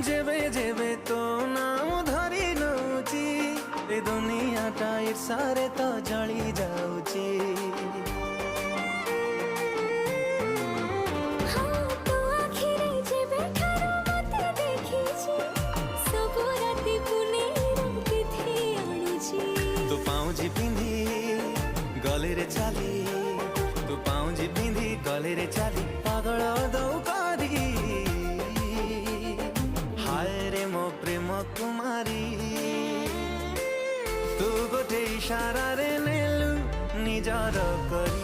जेबे जेबे तो नाम धरी नौची ए दुनियाटा ईर्षारे तो जली जाऊची। तू पाउजी पिंधी गले रे चाली, तू पाउजी पिंधी गले रे चाली पागल दौ करी हाय रे मो प्रेम कुमारी। तू गोटे इशारा रे नेलु निजर कर